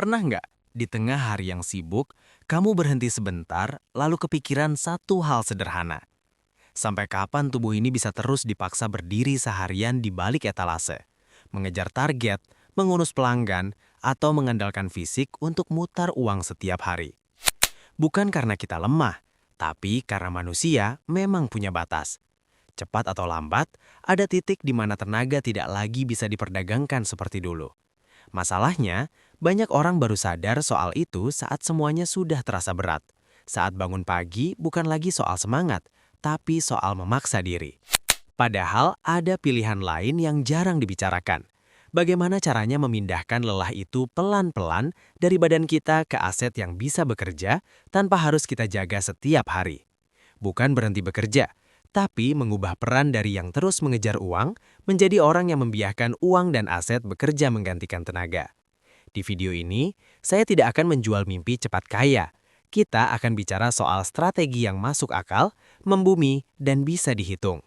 Pernah nggak, di tengah hari yang sibuk, kamu berhenti sebentar, lalu kepikiran satu hal sederhana? Sampai kapan tubuh ini bisa terus dipaksa berdiri seharian di balik etalase? Mengejar target, mengurus pelanggan, atau mengandalkan fisik untuk mutar uang setiap hari? Bukan karena kita lemah, tapi karena manusia memang punya batas. Cepat atau lambat, ada titik di mana tenaga tidak lagi bisa diperdagangkan seperti dulu. Masalahnya, banyak orang baru sadar soal itu saat semuanya sudah terasa berat. Saat bangun pagi bukan lagi soal semangat, tapi soal memaksa diri. Padahal ada pilihan lain yang jarang dibicarakan. Bagaimana caranya memindahkan lelah itu pelan-pelan dari badan kita ke aset yang bisa bekerja tanpa harus kita jaga setiap hari. Bukan berhenti bekerja, tapi mengubah peran dari yang terus mengejar uang menjadi orang yang membiarkan uang dan aset bekerja menggantikan tenaga. Di video ini, saya tidak akan menjual mimpi cepat kaya. Kita akan bicara soal strategi yang masuk akal, membumi, dan bisa dihitung.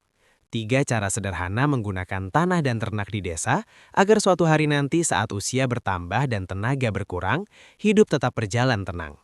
3 cara sederhana menggunakan tanah dan ternak di desa agar suatu hari nanti saat usia bertambah dan tenaga berkurang, hidup tetap berjalan tenang.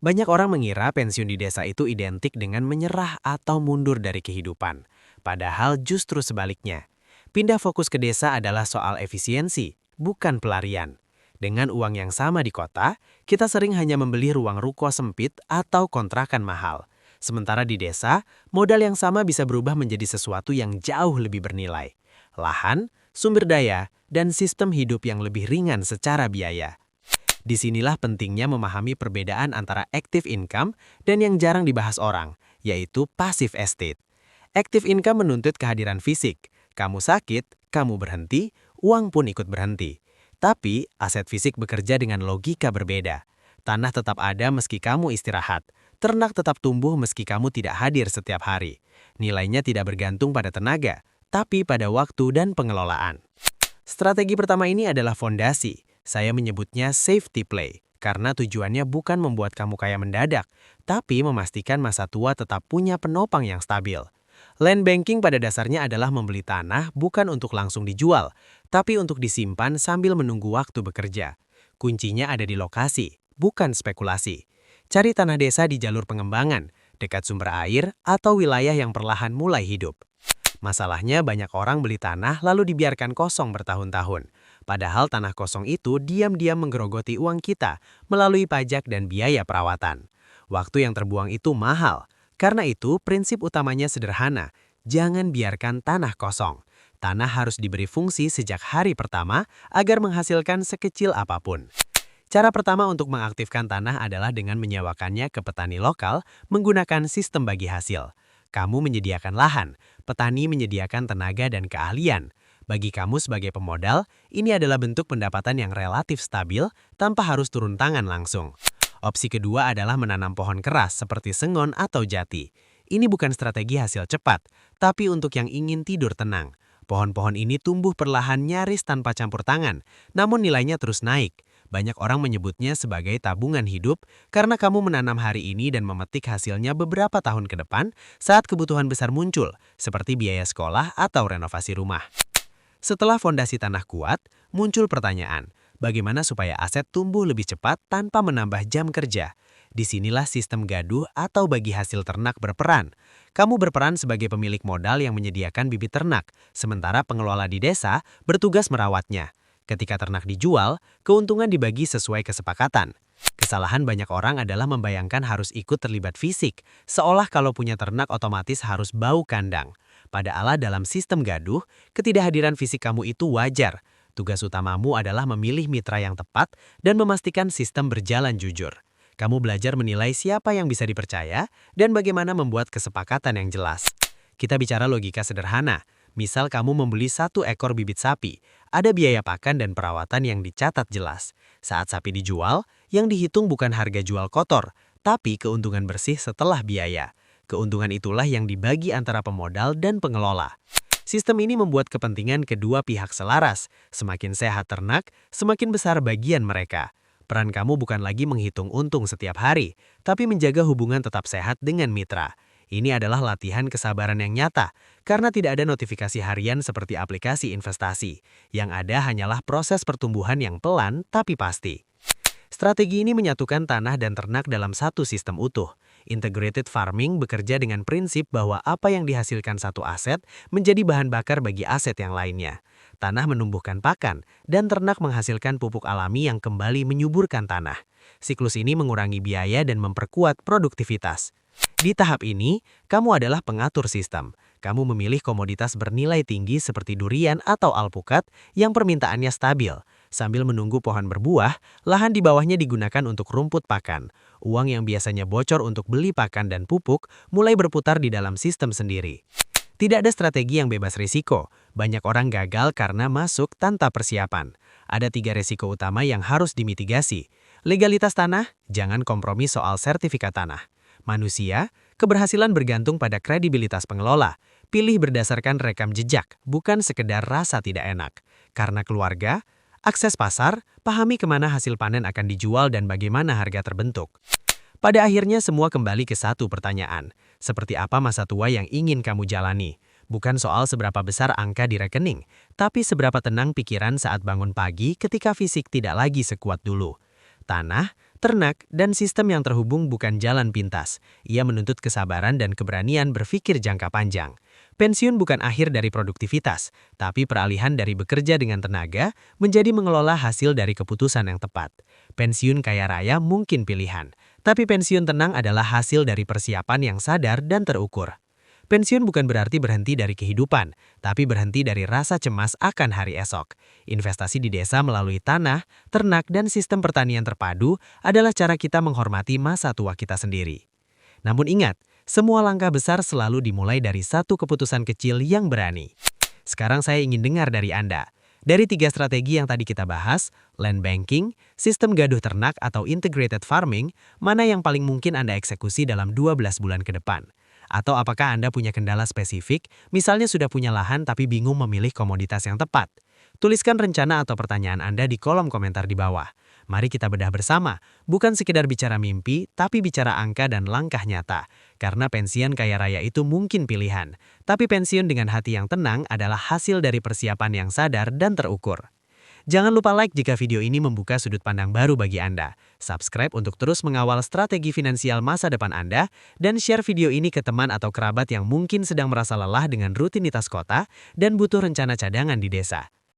Banyak orang mengira pensiun di desa itu identik dengan menyerah atau mundur dari kehidupan. Padahal justru sebaliknya. Pindah fokus ke desa adalah soal efisiensi, bukan pelarian. Dengan uang yang sama di kota, kita sering hanya membeli ruang ruko sempit atau kontrakan mahal. Sementara di desa, modal yang sama bisa berubah menjadi sesuatu yang jauh lebih bernilai. Lahan, sumber daya, dan sistem hidup yang lebih ringan secara biaya. Disinilah pentingnya memahami perbedaan antara active income dan yang jarang dibahas orang, yaitu passive estate. Active income menuntut kehadiran fisik. Kamu sakit, kamu berhenti, uang pun ikut berhenti. Tapi aset fisik bekerja dengan logika berbeda. Tanah tetap ada meski kamu istirahat. Ternak tetap tumbuh meski kamu tidak hadir setiap hari. Nilainya tidak bergantung pada tenaga, tapi pada waktu dan pengelolaan. Strategi pertama ini adalah fondasi. Saya menyebutnya safety play, karena tujuannya bukan membuat kamu kaya mendadak, tapi memastikan masa tua tetap punya penopang yang stabil. Land banking pada dasarnya adalah membeli tanah bukan untuk langsung dijual, tapi untuk disimpan sambil menunggu waktu bekerja. Kuncinya ada di lokasi, bukan spekulasi. Cari tanah desa di jalur pengembangan, dekat sumber air, atau wilayah yang perlahan mulai hidup. Masalahnya banyak orang beli tanah lalu dibiarkan kosong bertahun-tahun. Padahal tanah kosong itu diam-diam menggerogoti uang kita melalui pajak dan biaya perawatan. Waktu yang terbuang itu mahal. Karena itu prinsip utamanya sederhana, jangan biarkan tanah kosong. Tanah harus diberi fungsi sejak hari pertama agar menghasilkan sekecil apapun. Cara pertama untuk mengaktifkan tanah adalah dengan menyewakannya ke petani lokal menggunakan sistem bagi hasil. Kamu menyediakan lahan, petani menyediakan tenaga dan keahlian. Bagi kamu sebagai pemodal, ini adalah bentuk pendapatan yang relatif stabil tanpa harus turun tangan langsung. Opsi kedua adalah menanam pohon keras seperti sengon atau jati. Ini bukan strategi hasil cepat, tapi untuk yang ingin tidur tenang. Pohon-pohon ini tumbuh perlahan nyaris tanpa campur tangan, namun nilainya terus naik. Banyak orang menyebutnya sebagai tabungan hidup karena kamu menanam hari ini dan memetik hasilnya beberapa tahun ke depan saat kebutuhan besar muncul, seperti biaya sekolah atau renovasi rumah. Setelah fondasi tanah kuat, muncul pertanyaan, bagaimana supaya aset tumbuh lebih cepat tanpa menambah jam kerja? Disinilah sistem gaduh atau bagi hasil ternak berperan. Kamu berperan sebagai pemilik modal yang menyediakan bibit ternak, sementara pengelola di desa bertugas merawatnya. Ketika ternak dijual, keuntungan dibagi sesuai kesepakatan. Kesalahan banyak orang adalah membayangkan harus ikut terlibat fisik, seolah kalau punya ternak otomatis harus bau kandang. Padahal dalam sistem gaduh, ketidakhadiran fisik kamu itu wajar. Tugas utamamu adalah memilih mitra yang tepat dan memastikan sistem berjalan jujur. Kamu belajar menilai siapa yang bisa dipercaya dan bagaimana membuat kesepakatan yang jelas. Kita bicara logika sederhana. Misal kamu membeli 1 ekor bibit sapi, ada biaya pakan dan perawatan yang dicatat jelas. Saat sapi dijual, yang dihitung bukan harga jual kotor, tapi keuntungan bersih setelah biaya. Keuntungan itulah yang dibagi antara pemodal dan pengelola. Sistem ini membuat kepentingan kedua pihak selaras. Semakin sehat ternak, semakin besar bagian mereka. Peran kamu bukan lagi menghitung untung setiap hari, tapi menjaga hubungan tetap sehat dengan mitra. Ini adalah latihan kesabaran yang nyata, karena tidak ada notifikasi harian seperti aplikasi investasi. Yang ada hanyalah proses pertumbuhan yang pelan tapi pasti. Strategi ini menyatukan tanah dan ternak dalam satu sistem utuh. Integrated farming bekerja dengan prinsip bahwa apa yang dihasilkan satu aset menjadi bahan bakar bagi aset yang lainnya. Tanah menumbuhkan pakan, dan ternak menghasilkan pupuk alami yang kembali menyuburkan tanah. Siklus ini mengurangi biaya dan memperkuat produktivitas. Di tahap ini, kamu adalah pengatur sistem. Kamu memilih komoditas bernilai tinggi seperti durian atau alpukat yang permintaannya stabil. Sambil menunggu pohon berbuah, lahan di bawahnya digunakan untuk rumput pakan. Uang yang biasanya bocor untuk beli pakan dan pupuk mulai berputar di dalam sistem sendiri. Tidak ada strategi yang bebas risiko. Banyak orang gagal karena masuk tanpa persiapan. Ada 3 risiko utama yang harus dimitigasi. Legalitas tanah, jangan kompromi soal sertifikat tanah. Manusia, keberhasilan bergantung pada kredibilitas pengelola. Pilih berdasarkan rekam jejak, bukan sekedar rasa tidak enak. Karena keluarga, akses pasar, pahami kemana hasil panen akan dijual dan bagaimana harga terbentuk. Pada akhirnya semua kembali ke satu pertanyaan. Seperti apa masa tua yang ingin kamu jalani? Bukan soal seberapa besar angka di rekening, tapi seberapa tenang pikiran saat bangun pagi ketika fisik tidak lagi sekuat dulu. Tanah, ternak, dan sistem yang terhubung bukan jalan pintas. Ia menuntut kesabaran dan keberanian berpikir jangka panjang. Pensiun bukan akhir dari produktivitas, tapi peralihan dari bekerja dengan tenaga menjadi mengelola hasil dari keputusan yang tepat. Pensiun kaya raya mungkin pilihan, tapi pensiun tenang adalah hasil dari persiapan yang sadar dan terukur. Pensiun bukan berarti berhenti dari kehidupan, tapi berhenti dari rasa cemas akan hari esok. Investasi di desa melalui tanah, ternak, dan sistem pertanian terpadu adalah cara kita menghormati masa tua kita sendiri. Namun ingat, semua langkah besar selalu dimulai dari satu keputusan kecil yang berani. Sekarang saya ingin dengar dari Anda. Dari 3 strategi yang tadi kita bahas, land banking, sistem gaduh ternak atau integrated farming, mana yang paling mungkin Anda eksekusi dalam 12 bulan ke depan? Atau apakah Anda punya kendala spesifik, misalnya sudah punya lahan tapi bingung memilih komoditas yang tepat? Tuliskan rencana atau pertanyaan Anda di kolom komentar di bawah. Mari kita bedah bersama, bukan sekedar bicara mimpi, tapi bicara angka dan langkah nyata. Karena pensiun kaya raya itu mungkin pilihan, tapi pensiun dengan hati yang tenang adalah hasil dari persiapan yang sadar dan terukur. Jangan lupa like jika video ini membuka sudut pandang baru bagi Anda. Subscribe untuk terus mengawal strategi finansial masa depan Anda, dan share video ini ke teman atau kerabat yang mungkin sedang merasa lelah dengan rutinitas kota dan butuh rencana cadangan di desa.